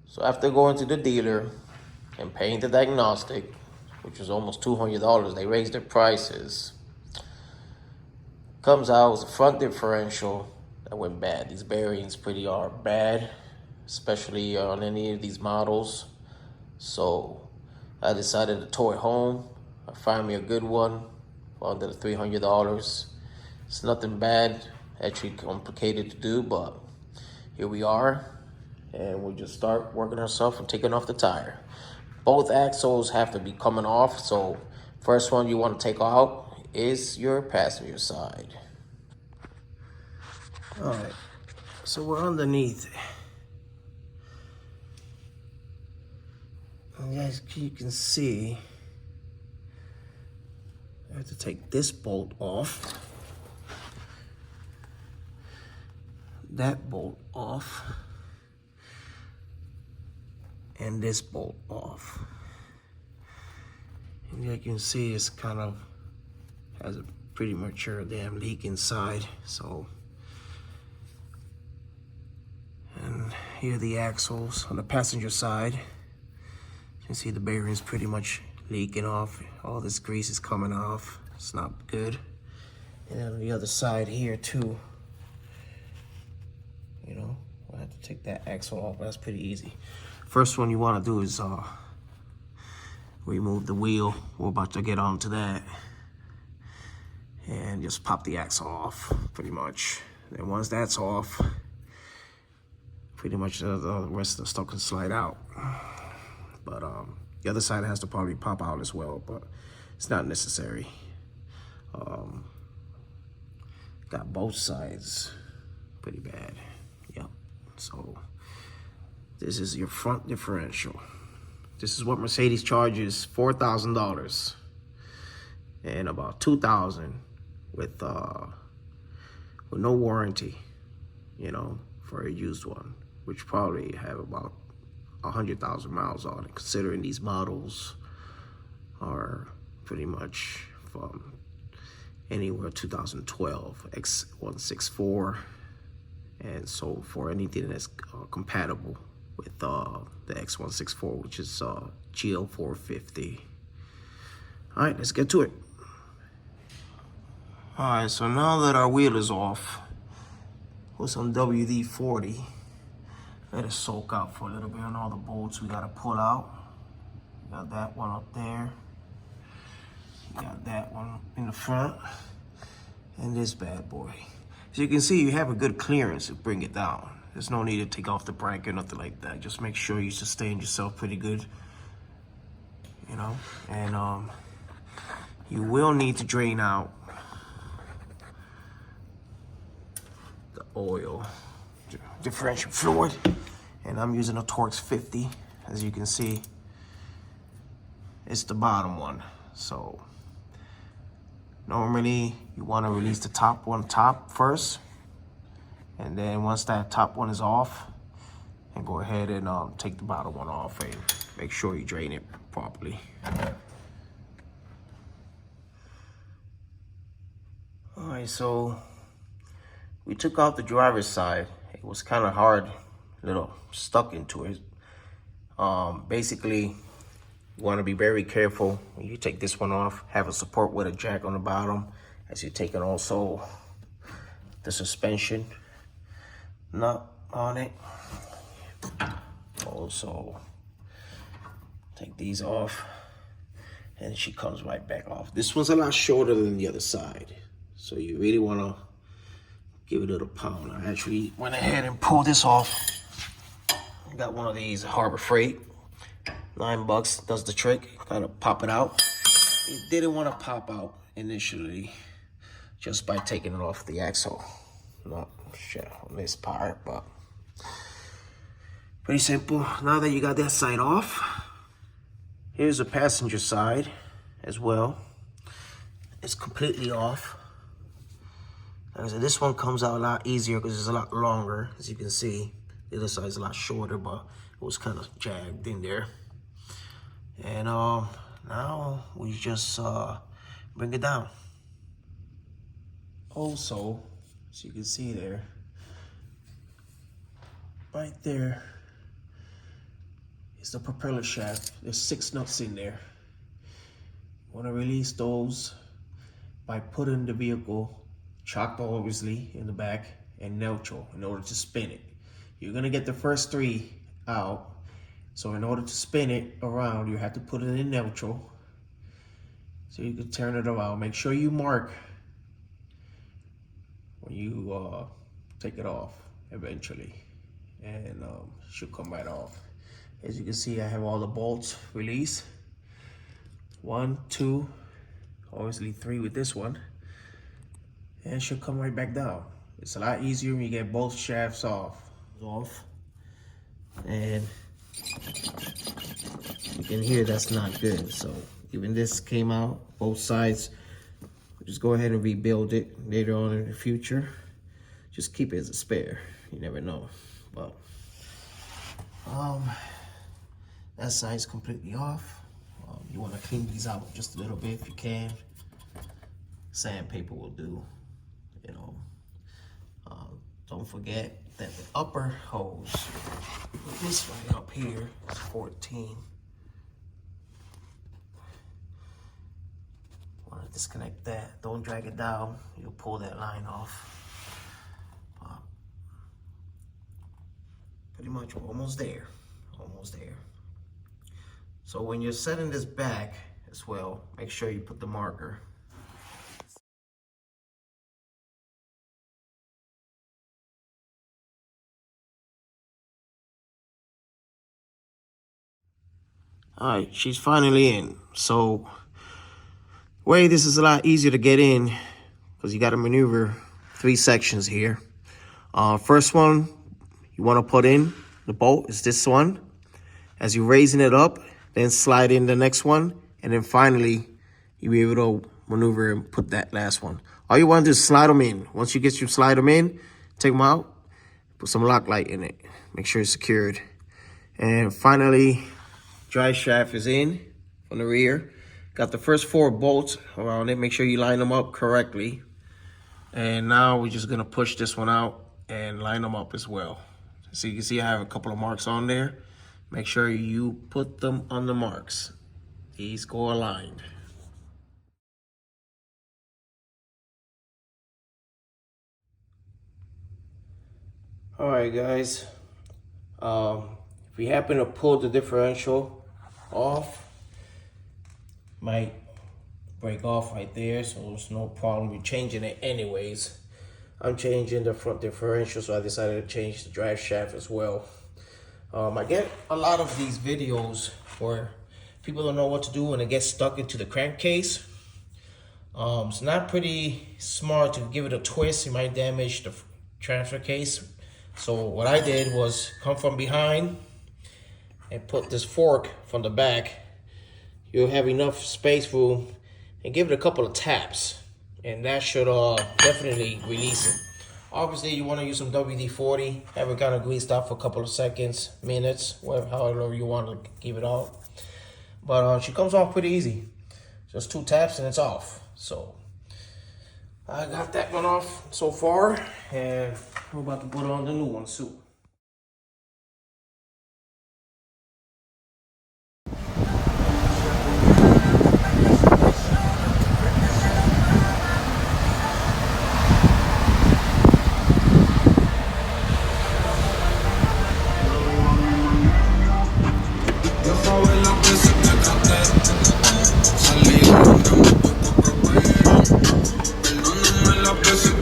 So after going to the dealer and paying the diagnostic, which was almost $200, they raised their prices. Comes out was a front differential that went bad. These bearings are bad, especially on any of these models. So I decided to tow it home. I found me a good one for under $300. It's nothing bad, actually complicated to do, but here we are. And we'll just start working ourselves and taking off the tire. Both axles have to be coming off. So first one you want to take out is your passenger side. All right, so we're underneath. And as you can see, I have to take this bolt off, that bolt off, and this bolt off. And you can see it's kind of has a pretty mature damn leak inside. So, and here are the axles on the passenger side. You can see the bearings pretty much leaking off. All this grease is coming off. It's not good. And on the other side here too, you know, I have to take that axle off, but that's pretty easy. First one you want to do is remove the wheel. We're about to get onto that. And just pop the axle off, pretty much. And once that's off, pretty much the rest of the stuff can slide out. But the other side has to probably pop out as well, but it's not necessary. Got both sides pretty bad. Yep. So this is your front differential. This is what Mercedes charges $4,000 and about $2,000 with no warranty, you know, for a used one, which probably have about 100,000 miles on it, considering these models are pretty much from anywhere 2012, x164, and so for anything that's compatible with the x164, which is GL450. All right, let's get to it. All right, so now that our wheel is off, with some WD-40, let it soak out for a little bit on all the bolts we gotta pull out. Got that one up there. Got that one in the front. And this bad boy. As you can see, you have a good clearance to bring it down. There's no need to take off the bracket or nothing like that. Just make sure you sustain yourself pretty good, you know. And you will need to drain out the oil, differential fluid. And I'm using a Torx 50. As you can see, it's the bottom one. So normally you want to release the top first, and then once that top one is off, and go ahead and take the bottom one off and make sure you drain it properly. All right, so we took out the driver's side. It was kind of hard, a little stuck into it. Basically, you want to be very careful when you take this one off. Have a support with a jack on the bottom as you're taking also the suspension nut on it. Also, take these off and she comes right back off. This one's a lot shorter than the other side, so you really want to give it a little pound. I actually went ahead and pulled this off. I got one of these Harbor Freight. $9 does the trick. Kind of pop it out. It didn't want to pop out initially just by taking it off the axle. Not sure on this part, but pretty simple. Now that you got that side off, here's the passenger side as well. It's completely off. Like I said, this one comes out a lot easier because it's a lot longer. As you can see, the other side is a lot shorter, but it was kind of jagged in there. And now we just bring it down. Also, as you can see there, right there, is the propeller shaft. There's 6 nuts in there. You want to release those by putting the vehicle chocked obviously in the back and neutral in order to spin it. You're gonna get the first 3 out. So in order to spin it around, you have to put it in neutral so you can turn it around. Make sure you mark when you take it off eventually, and it should come right off. As you can see, I have all the bolts released. 1, 2, obviously 3 with this one, and it should come right back down. It's a lot easier when you get both shafts off. And you can hear that's not good. So even this came out, both sides. Just go ahead and rebuild it later on in the future. Just keep it as a spare. You never know. But that side's completely off. You want to clean these out just a little bit if you can. Sandpaper will do. You know. Don't forget that the upper hose, put this right up here, is 14. Want to disconnect that. Don't drag it down. You'll pull that line off. Pretty much we're almost there. Almost there. So when you're setting this back as well, make sure you put the marker. All right, she's finally in. So, this is a lot easier to get in because you got to maneuver 3 sections here. First one you want to put in the bolt is this one. As you're raising it up, then slide in the next one, and then finally you'll be able to maneuver and put that last one. All you want to do is slide them in. Once you get your slide them in, take them out, put some lock light in it. Make sure it's secured. And finally, drive shaft is in from the rear. Got the first 4 bolts around it. Make sure you line them up correctly. And now we're just gonna push this one out and line them up as well. So you can see I have a couple of marks on there. Make sure you put them on the marks. These go aligned. All right, guys. If you happen to pull the differential off, might break off right there, so there's no problem. You're changing it anyways. I'm changing the front differential, so I decided to change the drive shaft as well. I get a lot of these videos where people don't know what to do when it gets stuck into the crankcase. It's not pretty smart to give it a twist. You might damage the transfer case. So what I did was come from behind and put this fork from the back. You'll have enough space room, and give it a couple of taps, and that should definitely release it. Obviously, you want to use some WD-40. Have it kind of greased up for a couple of seconds, minutes, whatever, however you want to keep it out. But she comes off pretty easy. Just 2 taps and it's off. So I got that one off so far, and we're about to put on the new one soon. Perdóname las veces